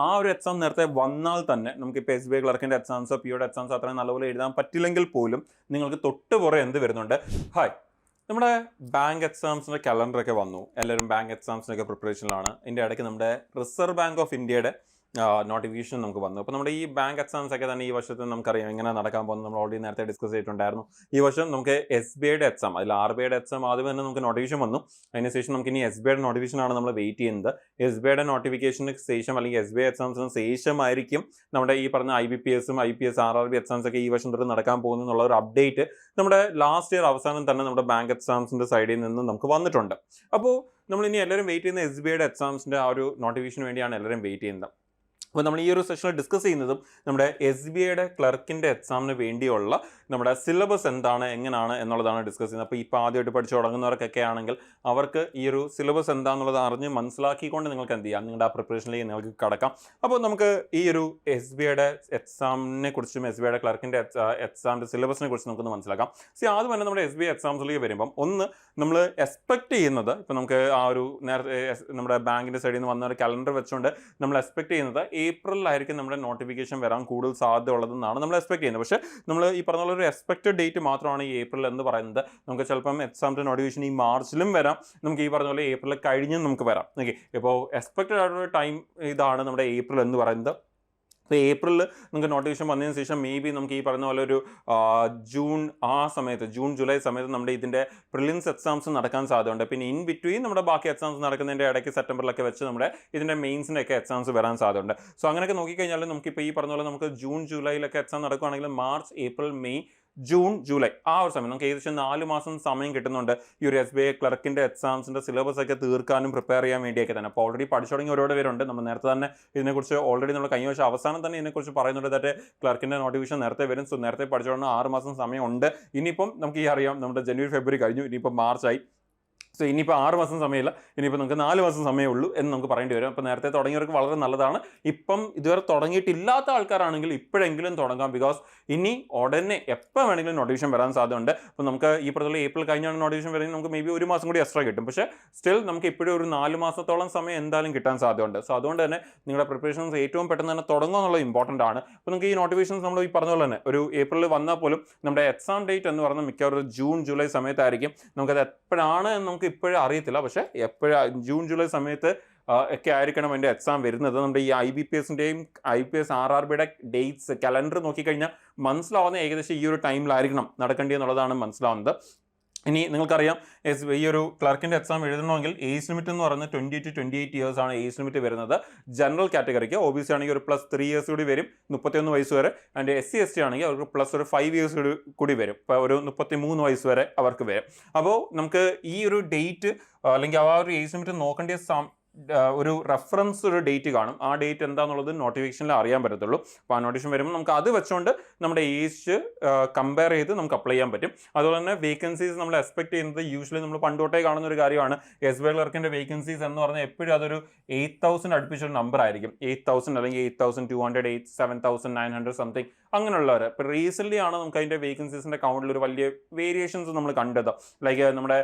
ആ ഒരു എക്സാം നേരത്തെ വന്നാൽ തന്നെ നമുക്കിപ്പോൾ SBI ക്ലർക്കിൻ്റെ എക്സാംസോ പിയുടെ എക്സാംസോ അത്രയും നല്ലപോലെ എഴുതാൻ പറ്റില്ലെങ്കിൽ പോലും നിങ്ങൾക്ക് തൊട്ട് പുറകെ എന്ത് വരുന്നുണ്ട്, ഹായ് നമ്മുടെ ബാങ്ക് എക്സാംസിൻ്റെ കലണ്ടറൊക്കെ വന്നു, എല്ലാവരും ബാങ്ക് എക്സാംസിനൊക്കെ പ്രിപ്പറേഷനിലാണ്. ഇതിൻ്റെ ഇടയ്ക്ക് നമ്മുടെ റിസർവ് ബാങ്ക് ഓഫ് ഇന്ത്യയുടെ നോട്ടിഫിക്കേഷൻ നമുക്ക് വന്നു. അപ്പോൾ നമ്മുടെ ഈ ബാങ്ക് എക്സാംസ് ഒക്കെ തന്നെ ഈ വർഷത്തെ നമുക്കറിയാം എങ്ങനെ നടക്കാൻ പോകുന്നത്. നമ്മൾ ഓൾറെഡി നേരത്തെ ഡിസ്കസ് ചെയ്തിട്ടുണ്ടായിരുന്നു. ഈ വർഷം നമുക്ക് SBIയുടെ എക്സാം, അതിൽ RBIയുടെ എക്സാം ആദ്യം തന്നെ നമുക്ക് നോട്ടിഫിക്കേഷൻ വന്നു. അതിനുശേഷം നമുക്ക് ഇനി SBIയുടെ നോട്ടിഫിക്കേഷനാണ് നമ്മൾ വെയിറ്റ് ചെയ്യുന്നത്. SBIയുടെ നോട്ടിഫിക്കേഷന് ശേഷം അല്ലെങ്കിൽ SBI എക്സാംസിന് ശേഷമായിരിക്കും നമ്മുടെ ഈ പറഞ്ഞ IBPSും IPS RRB എക്സാംസ് ഒക്കെ ഈ വർഷം തൊട്ട് നടക്കാൻ പോകുന്നു എന്നുള്ള ഒരു അപ്ഡേറ്റ് നമ്മുടെ ലാസ്റ്റ് ഇയർ അവസാനം തന്നെ നമ്മുടെ ബാങ്ക് എക്സാംസിൻ്റെ സൈഡിൽ നിന്ന് നമുക്ക് വന്നിട്ടുണ്ട്. അപ്പോൾ നമ്മൾ ഇനി എല്ലാവരും വെയിറ്റ് ചെയ്യുന്ന SBIയുടെ എക്സാംസിൻ്റെ ആ ഒരു നോട്ടിഫിക്കേഷന് വേണ്ടിയാണ് എല്ലാവരും വെയിറ്റ് ചെയ്യുന്നത്. അപ്പോൾ നമ്മൾ ഈ ഒരു സെഷനിൽ ഡിസ്കസ് ചെയ്യുന്നതും നമ്മുടെ SBIയുടെ ക്ലർക്കിൻ്റെ എക്സാമിന് വേണ്ടിയുള്ള നമ്മുടെ സിലബസ് എന്താണ്, എങ്ങനെയാണ് എന്നുള്ളതാണ് ഡിസ്കസ് ചെയ്യുന്നത്. അപ്പോൾ ഇപ്പോൾ ആദ്യമായിട്ട് പഠിച്ചു തുടങ്ങുന്നവർക്കൊക്കെ ആണെങ്കിൽ അവർക്ക് ഈ ഒരു സിലബസ് എന്താണെന്നുള്ളത് അറിഞ്ഞ് മനസ്സിലാക്കിക്കൊണ്ട് നിങ്ങൾക്ക് എന്ത് ചെയ്യാം, നിങ്ങളുടെ ആ പ്രിപ്പറേഷനിലേക്ക് നിങ്ങൾക്ക് കടക്കാം. അപ്പോൾ നമുക്ക് ഈ ഒരു SBIയുടെ എക്സാമിനെ കുറിച്ചും SBIയുടെ ക്ലർക്കിൻ്റെ എക്സാമിൻ്റെ സിലബസിനെ കുറിച്ച് നമുക്കൊന്ന് മനസ്സിലാക്കാം. ആദ്യം തന്നെ നമ്മുടെ SBI എക്സാംസിലേക്ക് വരുമ്പം ഒന്ന് നമ്മൾ എക്സ്പെക്ട് ചെയ്യുന്നത്, ഇപ്പോൾ നമുക്ക് ആ ഒരു നേരത്തെ നമ്മുടെ ബാങ്കിൻ്റെ സൈഡിൽ നിന്ന് വന്ന ഒരു കലണ്ടർ വെച്ചുകൊണ്ട് നമ്മൾ എക്സ്പെക്ട് ചെയ്യുന്നത് ഏപ്രിലായിരിക്കും നമ്മുടെ നോട്ടിഫിക്കേഷൻ വരാൻ കൂടുതൽ സാധ്യത ഉള്ളതെന്നാണ് നമ്മൾ എക്സ്പെക്ട് ചെയ്യുന്നത്. പക്ഷേ നമ്മൾ ഈ പറഞ്ഞ ഒരു എക്സ്പെക്റ്റഡ് ഡേറ്റ് മാത്രമാണ് ഈ ഏപ്രിൽ എന്ന് പറയുന്നത്. നമുക്ക് ചിലപ്പം എക്സാമിൻ്റെ നോട്ടിഫിക്കേഷൻ ഈ മാർച്ചിലും വരാം, നമുക്ക് ഈ പറഞ്ഞ പോലെ ഏപ്രിൽ കഴിഞ്ഞും നമുക്ക് വരാം. ഓക്കെ, ഇപ്പോൾ എക്സ്പെക്റ്റഡ് ആയിട്ടുള്ള ടൈം ഇതാണ് നമ്മുടെ ഏപ്രിൽ എന്ന് പറയുന്നത്. അപ്പോൾ ഏപ്രിലിൽ നമുക്ക് നോട്ടിഫിക്കേഷൻ വന്നതിന് ശേഷം മേ ബി നമുക്ക് ഈ പറയുന്ന പോലെ ഒരു ജൂൺ ആ സമയത്ത്, ജൂൺ ജൂലൈ സമയത്ത് നമ്മുടെ ഇതിൻ്റെ പ്രിലിംസ് എക്സാംസ് നടക്കാൻ സാധ്യതയുണ്ട്. പിന്നെ ഇൻ ബിറ്റ്വീൻ നമ്മുടെ ബാക്കി എക്സാംസ് നടക്കുന്നതിൻ്റെ ഇടയ്ക്ക് സെപ്റ്റംബറിലൊക്കെ വെച്ച് നമ്മുടെ ഇതിൻ്റെ മെയിൻസിൻ്റെ ഒക്കെ എക്സാംസ് വരാൻ സാധ്യതയുണ്ട്. സോ അങ്ങനെയൊക്കെ നോക്കിക്കഴിഞ്ഞാൽ നമുക്കിപ്പോൾ ഈ പറഞ്ഞ പോലെ നമുക്ക് ജൂൺ ജൂലൈയിലൊക്കെ എക്സാം നടക്കുകയാണെങ്കിൽ March April May June July ആ ഒരു സമയം നമുക്ക് ഏകദേശം 4 മാസം സമയം കിട്ടുന്നുണ്ട് ഈ ഒരു SBI ക്ലർക്കിൻ്റെ എക്സാംസിൻ്റെ സിലബസ് ഒക്കെ തീർക്കാനും പ്രിപ്പയർ ചെയ്യാൻ വേണ്ടിയൊക്കെ തന്നെ. അപ്പോൾ ഓൾറെഡി പഠിച്ചു തുടങ്ങി ഒരുപാട് പേരുണ്ട്. നമ്മൾ നേരത്തെ തന്നെ ഇതിനെക്കുറിച്ച് ഓൾറെഡി നമ്മൾ കഴിഞ്ഞ വർഷം അവസാനം തന്നെ ഇതിനെക്കുറിച്ച് പറയുന്നുണ്ട്. ദാറ്റ് ക്ലർക്കിൻ്റെ നോട്ടിഫിക്കേഷൻ നേരത്തെ വരും. സോ നേരത്തെ പഠിച്ചു തുടങ്ങുന്ന 6 മാസം സമയമുണ്ട്. ഇനിയിപ്പം നമുക്ക് ഈ അറിയാം നമ്മുടെ ജനുവരി ഫെബ്രുവരി കഴിഞ്ഞു, ഇനിയിപ്പം മാർച്ചായി. സോ ഇനിയിപ്പോൾ 6 മാസം സമയമില്ല, ഇനിയിപ്പോൾ നമുക്ക് 4 മാസം സമയമേ ഉള്ളൂ എന്ന് നമുക്ക് പറയേണ്ടി വരും. അപ്പോൾ നേരത്തെ തുടങ്ങിയവർക്ക് വളരെ നല്ലതാണ്. ഇപ്പം ഇതുവരെ തുടങ്ങിയിട്ടില്ലാത്ത ആൾക്കാരാണെങ്കിൽ ഇപ്പോഴെങ്കിലും തുടങ്ങാം. ബിക്കോസ് ഇനി ഉടനെ എപ്പോൾ വേണമെങ്കിലും നോട്ടിഫിക്കേഷൻ വരാൻ സാധ്യതയുണ്ട്. അപ്പോൾ നമുക്ക് ഈ പറഞ്ഞ ഏപ്രിൽ കഴിഞ്ഞാണ് നോട്ടിഫിക്കേഷൻ വരുന്നത്, നമുക്ക് മേ ബി 1 മാസം കൂടി എക്സ്ട്രാ കിട്ടും. പക്ഷേ സ്റ്റിൽ നമുക്ക് ഇപ്പോഴും ഒരു 4 മാസത്തോളം സമയം എന്തായാലും കിട്ടാൻ സാധ്യതയുണ്ട്. സോ അതുകൊണ്ട് തന്നെ നിങ്ങളുടെ പ്രിപ്പറേഷൻസ് ഏറ്റവും പെട്ടെന്ന് തന്നെ തുടങ്ങുക എന്നുള്ളത് ഇമ്പോർട്ടൻ്റ് ആണ്. അപ്പോൾ നമുക്ക് ഈ നോട്ടിഫിക്കേഷൻസ് നമ്മൾ ഈ പറഞ്ഞ പോലെ തന്നെ ഒരു ഏപ്രിലിൽ വന്നാൽ പോലും നമ്മുടെ എക്സാം ഡേറ്റ് എന്ന് പറയുന്നത് മിക്കവാറും ജൂൺ ജൂലൈ സമയത്തായിരിക്കും. നമുക്കത് എപ്പോഴാണ് എന്ന് നമുക്ക് ഇപ്പോഴും അറിയത്തില്ല. പക്ഷേ ജൂൺ ജൂലൈ സമയത്ത് ഒക്കെ ആയിരിക്കണം അതിൻ്റെ എക്സാം വരുന്നത്. നമ്മുടെ ഈ IBPSൻ്റെയും IPS RRBയുടെ ഡേറ്റ്സ് കലണ്ടർ നോക്കിക്കഴിഞ്ഞാൽ മനസ്സിലാവുന്ന ഏകദേശം ഈ ഒരു ടൈമിലായിരിക്കണം നടക്കേണ്ടതെന്നുള്ളതാണ് മനസ്സിലാവുന്നത്. ഇനി നിങ്ങൾക്കറിയാം ഈ ഒരു ക്ലർക്കിൻ്റെ എക്സാം എഴുതണമെങ്കിൽ ഏജ് ലിമിറ്റ് എന്ന് പറയുന്നത് 20 to 28 ഇയേഴ്സ് ആണ് ഏജ് ലിമിറ്റ് വരുന്നത്. ജനറൽ കാറ്റഗറിക്ക് OBC ആണെങ്കിൽ ഒരു +3 ഇയേഴ്സ് കൂടി വരും, 31 വയസ്സ് വരെ. ആൻഡ് SC ST ആണെങ്കിൽ അവർക്ക് പ്ലസ് ഒരു 5 ഇയേഴ്സ് കൂടി വരും, ഇപ്പോൾ ഒരു 33 വയസ്സ് വരെ അവർക്ക് വരും. അപ്പോൾ നമുക്ക് ഈ ഒരു ഡേറ്റ് അല്ലെങ്കിൽ ആ ഒരു ഏജ് ലിമിറ്റ് നോക്കേണ്ട ഒരു റെഫറൻസ് ഒരു ഡേറ്റ് കാണും. ആ ഡേറ്റ് എന്താണെന്നുള്ളത് നോട്ടിഫിക്കേഷനിൽ അറിയാൻ പറ്റത്തുള്ളൂ. അപ്പോൾ ആ നോട്ടിഫിക്കേഷൻ വരുമ്പോൾ നമുക്ക് അത് വെച്ചുകൊണ്ട് നമ്മുടെ ഏജ് കമ്പയർ ചെയ്ത് നമുക്ക് അപ്ലൈ ചെയ്യാൻ പറ്റും. അതുപോലെ തന്നെ വേക്കൻസീസ് നമ്മൾ എക്സ്പെക്ട് ചെയ്യുന്നത് യൂഷ്വലി നമ്മൾ പണ്ടോട്ടേ കാണുന്ന ഒരു കാര്യമാണ്. SBI ക്ലർക്കിൻ്റെ വേക്കൻസീസ് എന്ന് പറഞ്ഞാൽ എപ്പോഴും അതൊരു 8,000 അടുപ്പിച്ചൊരു നമ്പർ ആയിരിക്കും. 8,000 അല്ലെങ്കിൽ 8,200, 7,900 സംതിങ് അങ്ങനെയുള്ളവർ. ഇപ്പോൾ റീസെൻ്റ്ലി ആണ് നമുക്ക് അതിൻ്റെ വേക്കൻസീസിൻ്റെ കൗണ്ടിൽ ഒരു വലിയ വേരിയേഷൻസ് നമ്മൾ കണ്ടത്. ലൈക്ക് നമ്മുടെ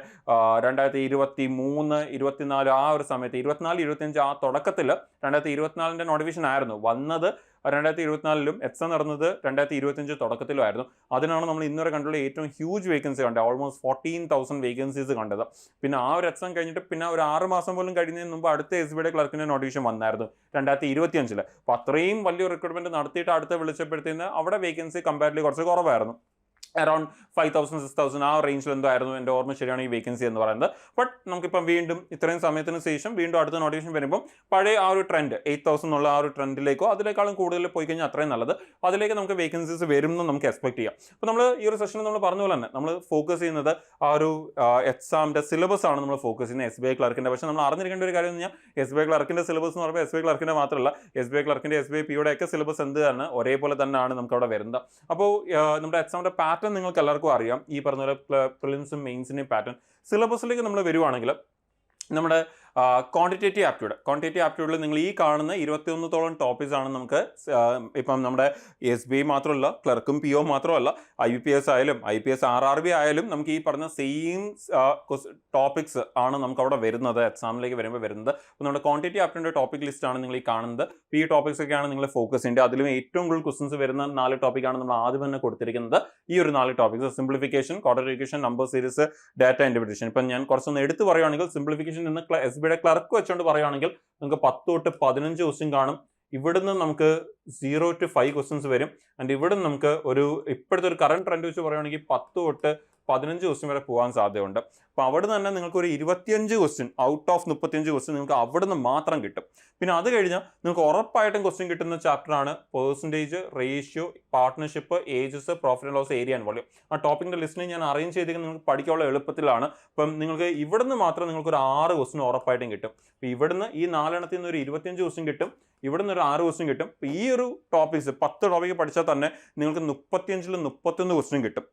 2023, 24 ആ ഒരു സമയത്ത്, 24, 25 ആ തുടക്കത്തിൽ 2024 നോട്ടിഫിക്കേഷൻ ആയിരുന്നു വന്നത്. 2024 എക്സാം നടന്നത് 2025 തുടക്കത്തിലുമായിരുന്നു. അതിനാണ് നമ്മൾ ഇന്നുവരെ കണ്ടുള്ള ഏറ്റവും ഹ്യൂജ് വേക്കൻസി കണ്ടത്, ഓൾമോസ്റ്റ് 14,000 വേക്കൻസീസ് കണ്ടത്. പിന്നെ ആ ഒരു എക്സാം കഴിഞ്ഞിട്ട് പിന്നെ ഒരു 6 മാസം പോലും കഴിയുന്നതിന് മുമ്പ് അടുത്ത SBIയുടെ ക്ലർക്കിൻ്റെ നോട്ടിഫിക്കേഷൻ വന്നായിരുന്നു 2025. അപ്പോൾ അത്രയും വലിയ റിക്രൂട്ട്മെൻറ്റ് നടത്തിയിട്ട് അടുത്ത വിളിച്ചപ്പോഴത്തേന് അവിടെ വേക്കൻസി കമ്പാരിറ്റീവ്ലി കുറച്ച് കുറവായിരുന്നു. അറൗണ്ട് 5,000 6,000 ആ റേഞ്ചിൽ എന്തോ ആയിരുന്നു എൻ്റെ ഓർമ്മ ശരിയാണ് ഈ വേക്കൻസി എന്ന് പറയുന്നത്. ബട്ട് നമുക്കിപ്പം വീണ്ടും ഇത്രയും സമയത്തിന് ശേഷം വീണ്ടും അടുത്ത നോട്ടിഫിക്കേഷൻ വരുമ്പോൾ പഴയ ആ ഒരു ട്രെൻഡ് 8,000 എന്നുള്ള ആ ഒരു ട്രെൻഡിലേക്കോ അതിനേക്കാളും കൂടുതൽ പോയി കഴിഞ്ഞാൽ അത്രയും നല്ലത്. അതിലേക്ക് നമുക്ക് വേക്കൻസീസ് വരും എന്ന് നമുക്ക് എക്സ്പെക്ട് ചെയ്യാം. അപ്പോൾ നമ്മൾ ഈ ഒരു സെഷനിൽ നമ്മൾ പറഞ്ഞ പോലെ തന്നെ നമ്മൾ ഫോക്കസ് ചെയ്യുന്നത് ആ ഒരു എക്സാമിൻ്റെ സിലബസ് ആണ് നമ്മൾ ഫോക്കസ് ചെയ്യുന്നത് SBI ക്ലർക്കിൻ്റെ. പക്ഷേ നമ്മൾ അറിഞ്ഞിരിക്കേണ്ട ഒരു കാര്യം എന്ന് പറഞ്ഞാൽ SBI ക്ലർക്കിൻ്റെ സിലബസ് എന്ന് പറയുമ്പോൾ SBI ക്ലർക്കിൻ്റെ മാത്രമല്ല SBI ക്ലർക്കിൻ്റെ SBI പിയുടെ ഒക്കെ സിലബസ് എന്ത് തന്നെ ഒരേപോലെ തന്നെയാണ് നമുക്ക് അവിടെ വരുന്നത്. അപ്പോൾ നമ്മുടെ എക്സാമിൻ്റെ പാറ്റേൺ നിങ്ങൾക്ക് എല്ലാവർക്കും അറിയാം. ഈ പറഞ്ഞ പോലെ പ്രിലിംസും മെയിൻസിൻ്റെയും പാറ്റേൺ സിലബസിലേക്ക് നമ്മൾ വരുവാണെങ്കിൽ നമ്മുടെ ക്വാണ്ടിറ്റേറ്റീവ് ആപ്റ്റ്യൂഡിൽ നിങ്ങൾ ഈ കാണുന്ന 21 ടോപ്പിക്സ് ആണ് നമുക്ക് ഇപ്പം നമ്മുടെ SBI മാത്രമല്ല, ക്ലർക്കും PO മാത്രമല്ല, IBPS ആയാലും IPS RRB ആയാലും നമുക്ക് ഈ പറഞ്ഞ സെയിം ടോപ്പിക്സ് ആണ് നമുക്ക് അവിടെ വരുന്നത്, എക്സാമിലേക്ക് വരുമ്പോൾ വരുന്നത്. അപ്പോൾ നമ്മുടെ ക്വാണ്ടിറ്റേറ്റീവ് ആപ്റ്റ്യൂഡിൻ്റെ ടോപ്പിക് ലിസ്റ്റ് ആണ് നിങ്ങൾ ഈ കാണുന്നത്. ഈ ടോപ്പിക്സ് ഒക്കെയാണ് നിങ്ങൾ ഫോക്കസ് ചെയ്യേണ്ടത്. അതിലും ഏറ്റവും കൂടുതൽ ക്വസ്റ്റൻസ് വരുന്ന 4 ടോപ്പിക്കാണ് നമ്മൾ ആദ്യം തന്നെ കൊടുത്തിരിക്കുന്നത്. ഈ ഒരു 4 topics: simplification, quadratic equation, number series, data interpretation. ഇപ്പം ഞാൻ കുറച്ചൊന്ന് എടുത്ത് പറയുകയാണെങ്കിൽ, സിംപ്ലിഫിക്കേഷൻ നിന്ന് SBIയുടെ ക്ലർക്ക് വെച്ചുകൊണ്ട് പറയുകയാണെങ്കിൽ നമുക്ക് 10 തൊട്ട് 15 ക്വസ്റ്റ്യൻ കാണും. ഇവിടുന്ന് നമുക്ക് 0 to 5 ക്വസ്റ്റ്യൻസ് വരും. ആൻഡ് ഇവിടുന്ന് നമുക്ക് ഇപ്പോഴത്തെ ഒരു കറണ്ട് ട്രെൻഡ് വെച്ച് പറയുകയാണെങ്കിൽ 10 തൊട്ട് 15 ക്വസ്റ്റ്യൻ വരെ പോകാൻ സാധ്യതയുണ്ട്. അപ്പോൾ അവിടെ തന്നെ നിങ്ങൾക്ക് ഒരു 25 ക്വസ്റ്റ്യൻ ഔട്ട് ഓഫ് 35 ക്വസ്റ്റ്യൻ നിങ്ങൾക്ക് അവിടെ നിന്ന് മാത്രം കിട്ടും. പിന്നെ അത് കഴിഞ്ഞാൽ നിങ്ങൾക്ക് ഉറപ്പായിട്ടും ക്വസ്റ്റ്യൻ കിട്ടുന്ന ചാപ്റ്ററാണ് percentage, ratio, partnership, ages, profit and loss, area and volume. ആ ടോപ്പിക്കിൻ്റെ ലിസ്റ്റിൽ ഞാൻ അറേഞ്ച് ചെയ്തിരിക്കുന്നത് നിങ്ങൾക്ക് പഠിക്കാനുള്ള എളുപ്പത്തിലാണ്. അപ്പം നിങ്ങൾക്ക് ഇവിടുന്ന് മാത്രം നിങ്ങൾക്ക് ഒരു 6 ക്വസ്റ്റ്യൻ ഉറപ്പായിട്ടും കിട്ടും. അപ്പോൾ ഇവിടുന്ന് ഈ 4 എണ്ണത്തിൽ നിന്ന് ഒരു 25 ക്വസ്റ്റ്യൻ കിട്ടും, ഇവിടുന്ന് ഒരു 6 ക്വസ്റ്റ്യൻ കിട്ടും. അപ്പോൾ ഈ ഒരു ടോപ്പിക്സ് 10 ടോപ്പിക്ക് പഠിച്ചാൽ തന്നെ നിങ്ങൾക്ക് 35-ൽ 31 ക്വസ്റ്റ്യൻ കിട്ടും.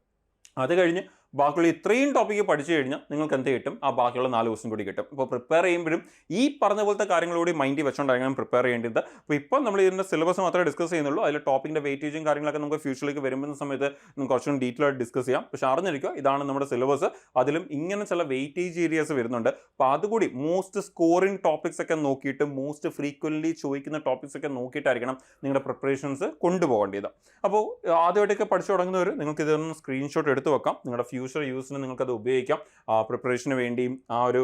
അത് കഴിഞ്ഞ് ബാക്കിയുള്ള ഇത്രയും ടോപ്പിക്ക് പഠിച്ചു കഴിഞ്ഞാൽ നിങ്ങൾക്ക് എന്ത് കിട്ടും? ആ ബാക്കിയുള്ള 4 ക്വസ്റ്റ്യൻ കൂടി കിട്ടും. അപ്പോൾ പ്രിപ്പയർ ചെയ്യുമ്പോഴും ഈ പറഞ്ഞ പോലത്തെ കാര്യങ്ങളോട് മൈൻഡിൽ വെച്ചുകൊണ്ടായിരിക്കണം പ്രിപ്പയർ ചെയ്യേണ്ടത്. അപ്പോൾ ഇപ്പം നമ്മൾ ഇതിൻ്റെ സിലബസ് മാത്രമേ ഡിസ്കസ് ചെയ്യുന്നുള്ളൂ. അതിൽ ടോപ്പിക്കിൻ്റെ വെയിറ്റേജും കാര്യങ്ങളൊക്കെ നമുക്ക് ഫ്യൂച്ചറിലേക്ക് വരുന്ന സമയത്ത് നമുക്ക് കുറച്ചും ഡീറ്റെയിൽ ആയിട്ട് ഡിസ്കസ് ചെയ്യാം. പക്ഷേ അറിഞ്ഞിരിക്കുക, ഇതാണ് നമ്മുടെ സിലബസ്. അതിലും ഇങ്ങനെ ചില വെയിറ്റേജ് ഏരിയാസ് വരുന്നുണ്ട്. അപ്പോൾ അതുകൂടി മോസ്റ്റ് സ്കോറിംഗ് ടോപ്പിക്സ് ഒക്കെ നോക്കിയിട്ട്, മോസ്റ്റ് ഫ്രീക്വൻ്റ്ലി ചോദിക്കുന്ന ടോപ്പിക്സ് ഒക്കെ നോക്കിയിട്ടായിരിക്കണം നിങ്ങളുടെ പ്രിപ്പറേഷൻസ് കൊണ്ടുപോകേണ്ടത്. അപ്പോൾ ആദ്യമായിട്ടൊക്കെ പഠിച്ചു തുടങ്ങുന്നവർ നിങ്ങൾക്ക് ഇതൊന്ന് സ്ക്രീൻഷോട്ട് എടുത്ത് വെക്കാം. നിങ്ങളുടെ ഫ്യൂച്ചർ യൂസിന് നിങ്ങൾക്കത് ഉപയോഗിക്കാം. പ്രിപ്പറേഷന് വേണ്ടിയും ആ ഒരു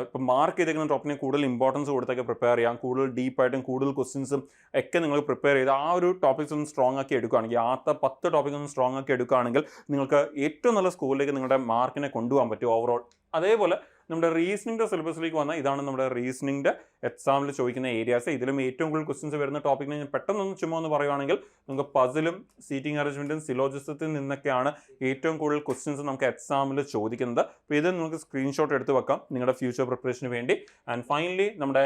ഇപ്പം മാർക്ക് ചെയ്തേക്കുന്ന ടോപ്പിനെ കൂടുതൽ ഇമ്പോർട്ടൻസ് കൊടുത്തൊക്കെ പ്രിപ്പയർ ചെയ്യാം. കൂടുതൽ ഡീപ്പായിട്ടും കൂടുതൽ ക്വസ്റ്റ്യൻസും ഒക്കെ നിങ്ങൾ പ്രിപ്പയർ ചെയ്ത് ആ ഒരു ടോപ്പിക്സ് ഒന്ന് സ്ട്രോങ് ആക്കി എടുക്കുകയാണെങ്കിൽ, ആദ്യത്തെ 10 ടോപ്പിക് ഒന്ന് സ്ട്രോങ് ആക്കി എടുക്കുകയാണെങ്കിൽ നിങ്ങൾക്ക് ഏറ്റവും നല്ല സ്കൂളിലേക്ക് നിങ്ങളുടെ മാർക്കിനെ കൊണ്ടുപോകാൻ പറ്റും ഓവറോൾ. അതേപോലെ നമ്മുടെ റീസണിങ്ങിൻ്റെ സിലബസിലേക്ക് വന്നാൽ ഇതാണ് നമ്മുടെ റീസണിങ്ങിൻ്റെ എക്സാമിൽ ചോദിക്കുന്ന ഏരിയാസ്. ഇതിലും ഏറ്റവും കൂടുതൽ ക്വസ്റ്റ്യൻസ് വരുന്ന ടോപ്പിക്കിനെ ഞാൻ പെട്ടെന്നൊന്ന് ചുമ്മാ എന്ന് പറയുകയാണെങ്കിൽ, നമുക്ക് പസിലും സീറ്റിംഗ് അറേഞ്ച്മെൻറ്റും സിലോജിസത്തിൽ നിന്നൊക്കെയാണ് ഏറ്റവും കൂടുതൽ ക്വസ്റ്റ്യൻസ് നമുക്ക് എക്സാമിൽ ചോദിക്കുന്നത്. അപ്പോൾ ഇത് നിങ്ങൾക്ക് സ്ക്രീൻഷോട്ട് എടുത്ത് വെക്കാം നിങ്ങളുടെ ഫ്യൂച്ചർ പ്രിപ്പറേഷന് വേണ്ടി. ആൻഡ് ഫൈനലി നമ്മുടെ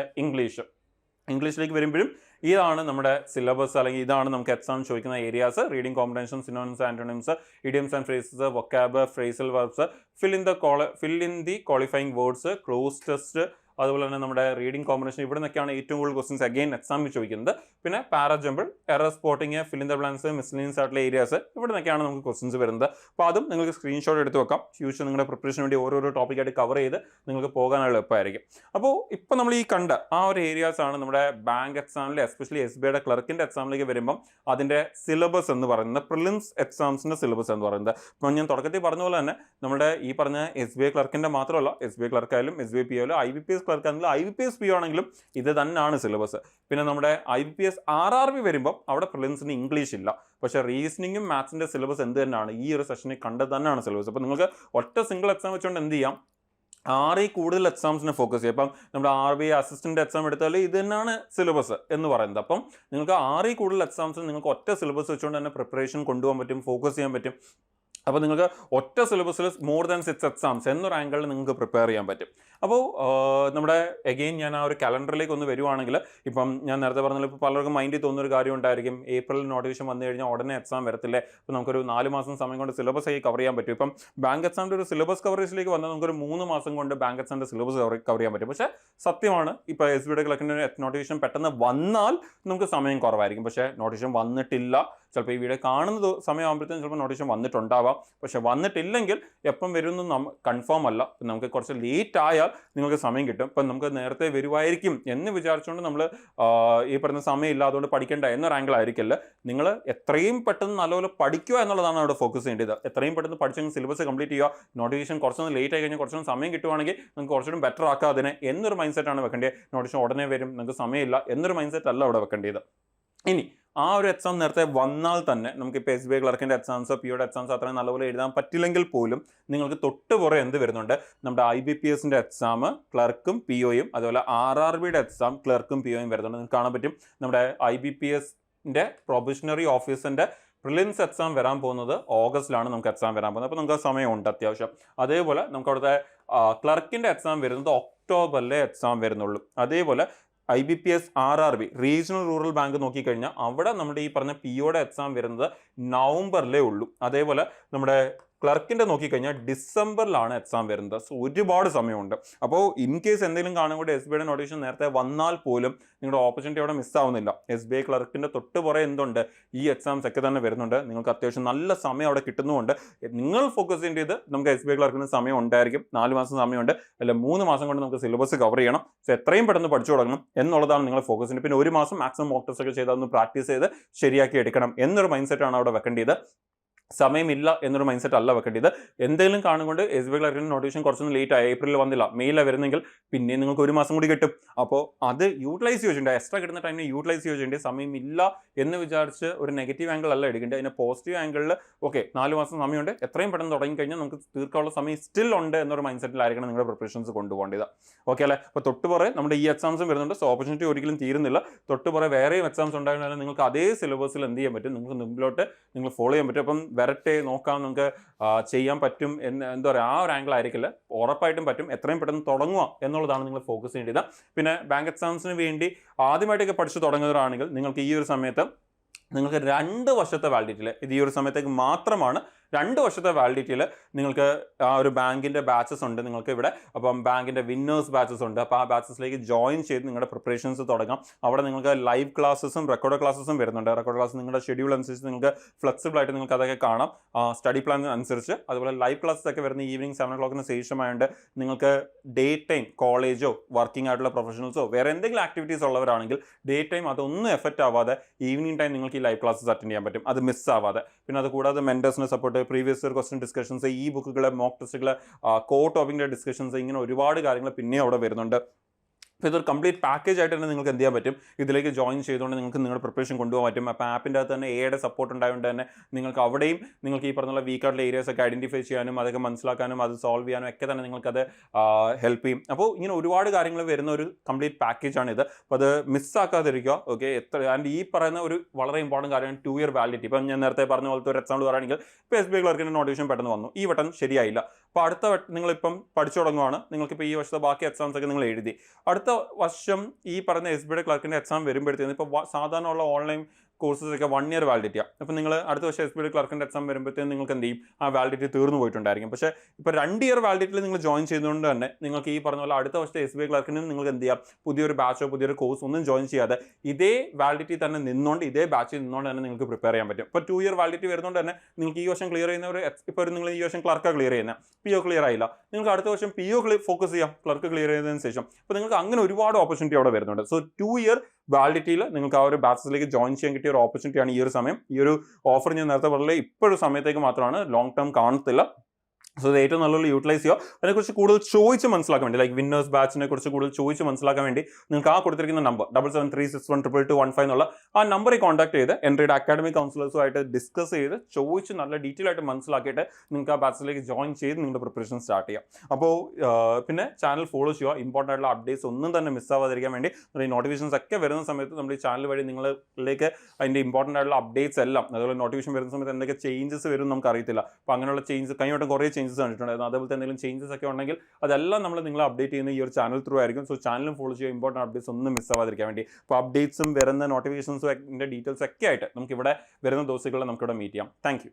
ഇംഗ്ലീഷിലേക്ക് വരുമ്പോഴും ഇതാണ് നമ്മുടെ സിലബസ്, അല്ലെങ്കിൽ ഇതാണ് നമുക്ക് എക്സാം ചോദിക്കുന്ന areas: reading comprehension, synonyms, antonyms, idioms and phrases, vocab, phrasal verbs, fill in the qualifying words, cloze test, അതുപോലെ തന്നെ നമ്മുടെ റീഡിംഗ് കോമ്പിനേഷൻ. ഇവിടെ നിന്നൊക്കെയാണ് ഏറ്റവും കൂടുതൽ ക്വസ്റ്റൻസ് അഗെയിൻ എക്സാമിൽ ചോദിക്കുന്നത്. പിന്നെ parajumble, error spotting, fill in the blanks, miscellaneous ആയിട്ടുള്ള ഏരിയാസ്, ഇവിടെ നിന്നൊക്കെയാണ് നമുക്ക് ക്വസ്റ്റൻസ് വരുന്നത്. അപ്പോൾ അതും നിങ്ങൾക്ക് സ്ക്രീൻഷോട്ട് എടുത്ത് വെക്കാം. ഫ്യൂച്ചർ നിങ്ങളുടെ പ്രിപ്പറേഷന് വേണ്ടി ഓരോരോ ടോപ്പിക്കായിട്ട് കവർ ചെയ്ത് നിങ്ങൾക്ക് പോകാനുള്ള എളുപ്പമായിരിക്കും. അപ്പോൾ ഇപ്പോൾ നമ്മൾ ഈ കണ്ട ആ ഒരു ഏരിയാസ് ആണ് നമ്മുടെ ബാങ്ക് എക്സാമിൽ, എസ്പെഷ്യലി SBIയുടെ ക്ലർക്കിൻ്റെ എക്സാമിലേക്ക് വരുമ്പം അതിൻ്റെ സിലബസ് എന്ന് പറയുന്നത്, പ്രിലിംസ് എക്സാംസിൻ്റെ സിലബസ് എന്ന് പറയുന്നത്. ഇപ്പോൾ ഞാൻ തുടക്കത്തിൽ പറഞ്ഞ പോലെ തന്നെ നമ്മുടെ ഈ പറഞ്ഞ SBI ക്ലർക്കിൻ്റെ മാത്രമല്ല, SBI ക്ലർക്കായാലും SBI PO ആയാലും IBPS ക്ലർക്കാണെങ്കിലും IBPS PO ആണെങ്കിലും ഇത് തന്നെയാണ് സിലബസ്. പിന്നെ നമ്മുടെ IBPS RRB വരുമ്പം അവിടെ പ്രിലിംസിന് ഇംഗ്ലീഷ് ഇല്ല. പക്ഷേ റീസണിങ്ങും മാത്സിൻ്റെ സിലബസ് എന്ത് തന്നെയാണ്, ഈ ഒരു സെഷനിൽ കണ്ടത് തന്നെയാണ് സിലബസ്. അപ്പോൾ നിങ്ങൾക്ക് ഒറ്റ സിംഗിൾ എക്സാം വെച്ചുകൊണ്ട് എന്ത് ചെയ്യാം, 6 കൂടുതൽ എക്സാംസിനെ ഫോക്കസ് ചെയ്യും. അപ്പം നമ്മുടെ RBI അസിസ്റ്റൻ്റ് എക്സാം എടുത്താൽ ഇത് തന്നെയാണ് സിലബസ് എന്ന് പറയുന്നത്. അപ്പം നിങ്ങൾക്ക് 6 കൂടുതൽ എക്സാംസിന് നിങ്ങൾക്ക് ഒറ്റ സിലബസ് വെച്ചുകൊണ്ട് തന്നെ പ്രിപ്പറേഷൻ കൊണ്ടുപോകാൻ പറ്റും, ഫോക്കസ് ചെയ്യാൻ പറ്റും. അപ്പോൾ നിങ്ങൾക്ക് ഒറ്റ സിലബസിൽ മോർ ദാൻ 6 എക്സാംസ് എന്നൊരു ആംഗിളിൽ നിങ്ങൾക്ക് പ്രിപ്പയർ ചെയ്യാൻ പറ്റും. അപ്പോൾ നമ്മുടെ എഗെയിൻ ഞാൻ ആ ഒരു കലണ്ടറിലേക്ക് ഒന്ന് വരുവാണെങ്കിൽ, ഇപ്പം ഞാൻ നേരത്തെ പറഞ്ഞാൽ ഇപ്പോൾ പലർക്കും മൈൻഡിൽ തോന്നുന്നൊരു കാര്യം ഉണ്ടായിരിക്കും, ഏപ്രിൽ നോട്ടിഫിക്കേഷൻ വന്നു കഴിഞ്ഞാൽ ഉടനെ എക്സാം വരത്തില്ലേ, അപ്പോൾ നമുക്കൊരു 4 മാസം സമയം കൊണ്ട് സിലബസ് ആയി കവർ ചെയ്യാൻ പറ്റും. ഇപ്പം ബാങ്ക് എക്സാമിൻ്റെ ഒരു സിലബസ് കവറേജിലേക്ക് വന്നാൽ നമുക്കൊരു 3 മാസം കൊണ്ട് ബാങ്ക് എക്സാമിൻ്റെ സിലബസ് കവർ ചെയ്യാൻ പറ്റും. പക്ഷേ സത്യമാണ്, ഇപ്പോൾ SBIയുടെ ക്ലർക്കിൻ്റെ നോട്ടിഫിക്കേഷൻ പെട്ടെന്ന് വന്നാൽ നമുക്ക് സമയം കുറവായിരിക്കും. പക്ഷേ നോട്ടിഫിക്കേഷൻ വന്നിട്ടില്ല, ചിലപ്പോൾ ഈ വീഡിയോ കാണുന്ന സമയമാകുമ്പോഴത്തേക്കും ചിലപ്പോൾ നോട്ടിഫിക്കേഷൻ വന്നിട്ടുണ്ടാവാം. പക്ഷേ വന്നിട്ടില്ലെങ്കിൽ എപ്പം വരുമെന്ന് കൺഫേം അല്ല. നമുക്ക് കുറച്ച് ലേറ്റ് ആയാൽ നിങ്ങൾക്ക് സമയം കിട്ടും. ഇപ്പം നമുക്ക് നേരത്തെ വരുമായിരിക്കും എന്ന് വിചാരിച്ചുകൊണ്ട് നമ്മൾ ഈ പറയുന്ന സമയം ഇല്ലാതുകൊണ്ട് പഠിക്കേണ്ട എന്നൊരു ആംഗിൾ ആയിരിക്കില്ല. നിങ്ങൾ എത്രയും പെട്ടെന്ന് നല്ലപോലെ പഠിക്കുക എന്നുള്ളതാണ് അവിടെ ഫോക്കസ് ചെയ്യേണ്ടത്. എത്രയും പെട്ടെന്ന് പഠിച്ചെങ്കിൽ സിലബസ് കംപ്ലീറ്റ് ചെയ്യുക. നോട്ടിഫിക്കേഷൻ കുറച്ചൊന്ന് ലേറ്റ് ആയി കഴിഞ്ഞാൽ കുറച്ചൊന്ന് സമയം കിട്ടുവാണെങ്കിൽ നിങ്ങൾക്ക് കുറച്ചുകൂടി ബെറ്റർ ആക്കുക അതിനെ എന്നൊരു മൈൻഡ് സെറ്റാണ് വെക്കേണ്ടത്. നോട്ടിഫിക്കേഷൻ ഉടനെ വരും, നിങ്ങൾക്ക് സമയമില്ല എന്നൊരു മൈൻഡ് സെറ്റ് അല്ല അവിടെ വെക്കേണ്ടത്. ഇനി ആ ഒരു എക്സാം നേരത്തെ വന്നാൽ തന്നെ നമുക്കിപ്പോൾ SBI ക്ലർക്കിൻ്റെ എക്സാംസോ POയുടെ എക്സാംസോ അത്രയും നല്ലപോലെ എഴുതാൻ പറ്റില്ലെങ്കിൽ പോലും നിങ്ങൾക്ക് തൊട്ട് പുറകെ എന്ത് വരുന്നുണ്ട്, നമ്മുടെ IBPSൻ്റെ എക്സാം ക്ലർക്കും POയും, അതുപോലെ RRBയുടെ എക്സാം ക്ലർക്കും POയും വരുന്നുണ്ട്. നിങ്ങൾക്ക് കാണാൻ പറ്റും നമ്മുടെ IBPSൻ്റെ പ്രൊബേഷണറി ഓഫീസറിൻ്റെ പ്രിലിംസ് എക്സാം വരാൻ പോകുന്നത് ഓഗസ്റ്റിലാണ് നമുക്ക് എക്സാം വരാൻ പോകുന്നത്. അപ്പോൾ നമുക്ക് ആ സമയമുണ്ട് അത്യാവശ്യം. അതേപോലെ നമുക്ക് അവിടുത്തെ ക്ലർക്കിൻ്റെ എക്സാം വരുന്നത് ഒക്ടോബറിലെ എക്സാം വരുന്നുള്ളൂ. അതേപോലെ IBPS RRB regional rural bank നോക്കിക്കഴിഞ്ഞാൽ അവിടെ നമ്മുടെ ഈ പറഞ്ഞ POയുടെ എക്സാം വരുന്നത് നവംബറിലേ ഉള്ളൂ. അതേപോലെ നമ്മുടെ ക്ലർക്കിൻ്റെ നോക്കിക്കഴിഞ്ഞാൽ ഡിസംബറിലാണ് എക്സാം വരുന്നത്. സോ ഒരുപാട് സമയമുണ്ട്. അപ്പോൾ ഇൻ കേസ് എന്തെങ്കിലും കാണുമ്പോൾ എസ് ബി ഐയുടെ നോട്ടിഫിക്കേഷൻ നേരത്തെ വന്നാൽ പോലും നിങ്ങളുടെ ഓപ്പർച്യൂണിറ്റി അവിടെ മിസ്സാവുന്നില്ല. എസ് ബി ഐ ക്ലർക്കിൻ്റെ തൊട്ട് പുറകെ എന്തുണ്ട്, ഈ എക്സാംസ് ഒക്കെ തന്നെ വരുന്നുണ്ട്. നിങ്ങൾക്ക് അത്യാവശ്യം നല്ല സമയം അവിടെ കിട്ടുന്നുമുണ്ട്. നിങ്ങൾ ഫോക്കസ് ചെയ്യേണ്ടത് നമുക്ക് എസ് ബി ഐ ക്ലർക്കിന് സമയം ഉണ്ടായിരിക്കും. 4 മാസം സമയമുണ്ട്, അല്ല 3 മാസം കൊണ്ട് നമുക്ക് സിലബസ് കവർ ചെയ്യണം. സോ എത്രയും പെട്ടെന്ന് പഠിച്ചു തുടങ്ങണം എന്നുള്ളതാണ് നിങ്ങളുടെ ഫോക്കസിൻ്റെ. പിന്നെ 1 മാസം മാക്സിമം മോക്ക് ടെസ്റ്റ് ഒക്കെ ചെയ്ത് അതൊന്ന് പ്രാക്ടീസ് ചെയ്ത് ശരിയാക്കി എടുക്കണം എന്നൊരു മൈൻഡ് സെറ്റാണ് അവിടെ വെക്കേണ്ടത്. സമയമില്ല എന്നൊരു മൈൻഡ് സെറ്റ് അല്ല വെക്കേണ്ടത്. എന്തെങ്കിലും കാണുകൊണ്ട് എസ് ബി ഐ ക്ലർക്കിൻ്റെ നോട്ടിഫിക്കേഷൻ കുറച്ചൊന്നും ലേറ്റ് ആയി, ഏപ്രിലിൽ വന്നില്ല, മെയിലാണ് വരുന്നെങ്കിൽ പിന്നെ നിങ്ങൾക്ക് 1 മാസം കൂടി കിട്ടും. അപ്പോൾ അത് യൂട്ടിലൈസ് ചെയ്യേണ്ടത്, എക്സ്ട്രാ കിട്ടുന്ന ടൈമിന് യൂട്ടിലൈസ് ചെയ്യേണ്ടത്. സമയമില്ല എന്ന് വിചാരിച്ച് ഒരു നെഗറ്റീവ് ആംഗിൾ അല്ല എടുക്കേണ്ടത്. അതിൻ്റെ പോസിറ്റീവ് ആംഗിളിൽ ഓക്കെ 4 മാസം സമയമുണ്ട്, എത്രയും പെട്ടെന്ന് തുടങ്ങിക്കഴിഞ്ഞാൽ നമുക്ക് തീർക്കാനുള്ള സമയം സ്റ്റിൽ ഉണ്ട് എന്നൊരു മൈൻഡ് സെറ്റിലായിരിക്കണം നിങ്ങളുടെ പ്രിപ്പറേഷൻസ് കൊണ്ടുപോകേണ്ടത്. ഓക്കെ അല്ലേ? അപ്പോൾ തൊട്ടുപുറേ നമ്മുടെ ഈ എക്സാംസും വരുന്നുണ്ട്. സോ ഓപ്പർച്യൂണിറ്റി ഒരിക്കലും തീരുന്നില്ല. തൊട്ടുപുറേ വേറെയും എക്സാംസ് ഉണ്ടായിരുന്നാലും നിങ്ങൾക്ക് അതേ സിലബസിൽ എന്ത് ചെയ്യാൻ പറ്റും, നിങ്ങൾക്ക് മുമ്പിലോട്ട് നിങ്ങൾ ഫോളോ ചെയ്യാൻ പറ്റും. അപ്പം വരട്ടെ നോക്കാം, നമുക്ക് ചെയ്യാൻ പറ്റും എന്ന് എന്താ പറയുക, ആ ഒരു ആംഗിൾ ആയിരിക്കില്ല. ഉറപ്പായിട്ടും പറ്റും. എത്രയും പെട്ടെന്ന് തുടങ്ങുക എന്നുള്ളതാണ് നിങ്ങൾ ഫോക്കസ് ചെയ്യേണ്ടത്. പിന്നെ ബാങ്ക് എക്സാംസിന് വേണ്ടി ആദ്യമായിട്ടൊക്കെ പഠിച്ചു തുടങ്ങുന്നവരാണെങ്കിൽ നിങ്ങൾക്ക് ഈ ഒരു സമയത്ത് നിങ്ങൾക്ക് 2 വർഷത്തെ വാലിഡിറ്റിയിൽ, ഇത് ഈ ഒരു സമയത്തേക്ക് മാത്രമാണ്, 2 വർഷത്തെ വാലിഡിറ്റിയിൽ നിങ്ങൾക്ക് ആ ഒരു ബാങ്കിൻ്റെ ബാച്ചസ് ഉണ്ട് നിങ്ങൾക്ക് ഇവിടെ. അപ്പം ബാങ്കിൻ്റെ വിന്നേഴ്സ് ബാച്ചസ് ഉണ്ട്. അപ്പോൾ ആ ബാച്ചസിലേക്ക് ജോയിൻ ചെയ്ത് നിങ്ങളുടെ പ്രിപ്പറേഷൻസ് തുടങ്ങാം. അവിടെ നിങ്ങൾക്ക് ലൈവ് ക്ലാസ്സസും റെക്കോർഡ് ക്ലാസ്സസും വരുന്നുണ്ട്. റെക്കോർഡ് ക്ലാസ് നിങ്ങളുടെ ഷെഡ്യൂൾ അനുസരിച്ച് നിങ്ങൾക്ക് ഫ്ലെക്സിബിൾ ആയിട്ട് നിങ്ങൾക്ക് അതൊക്കെ കാണാം, സ്റ്റഡി പ്ലാൻ അനുസരിച്ച്. അതുപോലെ ലൈവ് ക്ലാസ്സസ് ഒക്കെ വരുന്ന ഈവനിങ് 7 o'clock ശേഷമായതുകൊണ്ട് നിങ്ങൾക്ക് ഡേ ടൈം കോളേജോ വർക്കിംഗ് ആയിട്ടുള്ള പ്രൊഫഷണൽസോ വേറെ എന്തെങ്കിലും ആക്ടിവിറ്റീസ് ഉള്ളവരാണെങ്കിൽ ഡേ ടൈം അതൊന്നും എഫക്റ്റ് ആവാതെ ഈവനിങ് ടൈം നിങ്ങൾക്ക് ഈ ലൈവ് ക്ലാസ്സസ് അറ്റൻഡ് ചെയ്യാൻ പറ്റും, അത് മിസ്സാവാതെ. പിന്നെ അത് കൂടാതെ മെൻറ്റേഴ്സിനെ support, previous year question discussions, ഈ ബുക്കുകൾ, മോക്ക് ടെസ്റ്റുകൾ, കോർ ടോപ്പിക്കിൻ്റെ ഡിസ്കഷൻസ്, ഇങ്ങനെ ഒരുപാട് കാര്യങ്ങൾ പിന്നെ അവിടെ വരുന്നുണ്ട്. അപ്പോൾ ഇതൊരു കംപ്ലീറ്റ് പാക്കേജ് ആയിട്ട് തന്നെ നിങ്ങൾക്ക് എന്ത് ചെയ്യാൻ പറ്റും, ഇതിലേക്ക് ജോയിൻ ചെയ്തുകൊണ്ട് നിങ്ങൾക്ക് നിങ്ങളുടെ പ്രിപ്പറേഷൻ കൊണ്ടുപോകാൻ പറ്റും. അപ്പോൾ ആപ്പിൻ്റെ അകത്ത് തന്നെ എയുടെ സപ്പോർട്ട് ഉണ്ടായതുകൊണ്ട് തന്നെ നിങ്ങൾക്ക് അവിടെയും നിങ്ങൾക്ക് ഈ പറഞ്ഞുള്ള വീക്കായിട്ടുള്ള ഏരിയാസ് ഒക്കെ ഐഡൻറ്റിഫൈ ചെയ്യാനും അതൊക്കെ മനസ്സിലാക്കാനും അത് സോൾവ് ചെയ്യാനും ഒക്കെ തന്നെ നിങ്ങൾക്കത് ഹെൽപ്പ് ചെയ്യും. അപ്പോൾ ഇങ്ങനെ ഒരുപാട് കാര്യങ്ങൾ വരുന്ന ഒരു കംപ്ലീറ്റ് പാക്കേജാണിത്. അപ്പോൾ അത് മിസ്സാക്കാതിരിക്കുക. ഓക്കെ, ആൻഡ് ഈ പറയുന്ന ഒരു വളരെ ഇമ്പോർട്ടൻറ്റ് കാര്യമാണ് 2 year വാലിഡിറ്റി. ഇപ്പം ഞാൻ നേരത്തെ പറഞ്ഞ പോലത്തെ ഒരു എക്സാമ്പിൾ പറയുകയാണെങ്കിൽ ഇപ്പോൾ എസ് ബി ഐ ക്ലർക്കിൻ്റെ നോട്ടിഫിക്കേഷൻ പെട്ടെന്ന് വന്നു, ഈ വട്ടം ശരിയായില്ല. അപ്പോൾ അടുത്ത നിങ്ങളിപ്പം പഠിച്ചു തുടങ്ങുവാണ്, നിങ്ങൾക്കിപ്പോൾ ഈ വർഷത്തെ ബാക്കി എക്സാംസ് ഒക്കെ നിങ്ങൾ എഴുതി, അടുത്ത വർഷം ഈ പറയുന്ന എസ് ബി ഐ ക്ലർക്കിൻ്റെ എക്സാം വരുമ്പോഴത്തേക്കും ഇപ്പോൾ സാധാരണ ഉള്ള ഓൺലൈൻ കോഴ്സസ് ഒക്കെ 1 year വാലിഡിറ്റിയാണ്. അപ്പോൾ നിങ്ങൾ അടുത്ത വർഷം എസ് ബി ഐ ക്ലർക്കിൻ്റെ എക്സാം വരുമ്പോഴത്തേക്കും നിങ്ങൾക്ക് എന്ത് ചെയ്യും, ആ വാലിഡിറ്റി തീർന്നു പോയിട്ടുണ്ടായിരിക്കും. പക്ഷേ ഇപ്പോൾ 2 year വാലിഡിറ്റിയിൽ നിങ്ങൾ ജോയിൻ ചെയ്തുകൊണ്ട് തന്നെ നിങ്ങൾക്ക് ഈ പറഞ്ഞ പോലെ അടുത്ത വർഷത്തെ എസ് ബി ഐ ക്ലർക്കിന് നിങ്ങൾക്ക് എന്ത് ചെയ്യാം, പുതിയൊരു ബാച്ചോ പുതിയൊരു കോഴ്സ് ഒന്നും ജോയിൻ ചെയ്യാതെ ഇതേ വാലിഡിറ്റി തന്നെ നിന്നുകൊണ്ട്, ഇതേ ബാച്ചിൽ നിന്നുകൊണ്ട് തന്നെ നിങ്ങൾക്ക് പ്രിപ്പയർ ചെയ്യാൻ പറ്റും. ഇപ്പോൾ 2 year വാലിഡിറ്റി വരുന്നതുകൊണ്ട് തന്നെ നിങ്ങൾക്ക് ഈ വർഷം ക്ലിയർ ചെയ്യുന്ന ഒരു, ഇപ്പോൾ നിങ്ങൾ ഈ വർഷം ക്ലർക്കാണ് ക്ലിയർ ചെയ്യുന്നത്, പി ഒ ക്ലിയർ ആയില്ല, നിങ്ങൾക്ക് അടുത്ത വർഷം പി ഒ ഫോക്കസ് ചെയ്യാം ക്ലർക്ക് ക്ലിയർ ചെയ്തതിന് ശേഷം. അപ്പോൾ നിങ്ങൾക്ക് അങ്ങനെ ഒരുപാട് ഓപ്പർച്യൂണിറ്റി അവിടെ വരുന്നുണ്ട്. സോ 2 year വാലിഡിറ്റിയിൽ നിങ്ങൾക്ക് ആ ഒരു ബാച്ചസിലേക്ക് ജോയിൻ ചെയ്യാൻ കിട്ടിയ ഒരു ഓപ്പർച്യൂണിറ്റിയാണ് ഈ ഒരു സമയം. ഈ ഒരു ഓഫർ ഞാൻ നേരത്തെ പറഞ്ഞില്ല, ഇപ്പോഴൊരു സമയത്തേക്ക് മാത്രമാണ്, ലോങ് ടേം കാണത്തില്ല. സോ ഇത് ഏറ്റവും നല്ലപോലെ യൂട്ടിലൈസ് ചെയ്യുക. അതിനെക്കുറിച്ച് കൂടുതൽ ചോദിച്ച് മനസ്സിലാക്കാൻ വേണ്ടി, ലൈക്ക് വിന്നേഴ്സ് ബാച്ചിനെ കുറിച്ച് കൂടുതൽ ചോദിച്ച് മനസ്സിലാക്കാൻ വേണ്ടി നിങ്ങൾക്ക് ആ കൊടുത്തിരിക്കുന്ന നമ്പർ 7736122215 എന്നുള്ള ആ നമ്പറിൽ കോൺടാക്ട് ചെയ്ത് എൻട്രിയുടെ അക്കാഡമിക് കൗൺസിലേഴ്സുമായിട്ട് ഡിസ്കസ് ചെയ്ത് ചോദിച്ച് നല്ല ഡീറ്റെയിൽ ആയിട്ട് മനസ്സിലാക്കിയിട്ട് നിങ്ങൾക്ക് ആ ബാച്ചിലേക്ക് ജോയിൻ ചെയ്ത് നിങ്ങളുടെ പ്രിപ്പറേഷൻ സ്റ്റാർട്ട് ചെയ്യാം. അപ്പോൾ പിന്നെ ചാനൽ ഫോളോ ചെയ്യുക. ഇമ്പോർട്ടൻ്റ് ആയിട്ടുള്ള അപ്ഡേറ്റ്സ് ഒന്നും തന്നെ മിസ്സാവാതിരിക്കാൻ വേണ്ടി ഈ നോട്ടിഫിക്കേഷൻസ് ഒക്കെ വരുന്ന സമയത്ത് നമ്മുടെ ഈ ചാനൽ വഴി നിങ്ങളിലേക്ക് അതിൻ്റെ ഇമ്പോർട്ടൻ്റ് ആയിട്ടുള്ള അപ്ഡേറ്റ്സ് എല്ലാം, അതുപോലെ നോട്ടിഫിക്കേഷൻ വരുന്ന സമയത്ത് എന്തൊക്കെ ചേഞ്ചസ് വരും നമുക്ക് അറിയത്തില്ല. അപ്പോൾ അങ്ങനെയുള്ള ചേഞ്ചസ് കഴിഞ്ഞ കുറേ ചേഞ്ചസ് കണ്ടിട്ടുണ്ടായിരുന്നു. അതേപോലത്തെ എന്തെങ്കിലും ചേഞ്ചസ് ഒക്കെ ഉണ്ടെങ്കിൽ അതെല്ലാം നമ്മൾ നിങ്ങളെ അപ്ഡേറ്റ് ചെയ്യുന്ന ഈ ഒരു ചാനൽ ത്രൂ ആയിരിക്കും. സോ ചാനലും ഫോളോ ചെയ്യുക, ഇമ്പോർട്ടൻറ്റ് അപ്ഡേറ്റ്സ് ഒന്നും മിസ്സാവാതിരിക്കാൻ വേണ്ടി. അപ്പോൾ അപ്ഡേറ്റ്സും വരുന്ന നോട്ടിഫിക്കേഷൻസും ഡീറ്റെയിൽസ് ഒക്കെ ആയിട്ട് നമുക്ക് ഇവിടെ വരുന്ന ദിവസങ്ങളിൽ നമുക്കിവിടെ മീറ്റ് ചെയ്യാം. Thank you.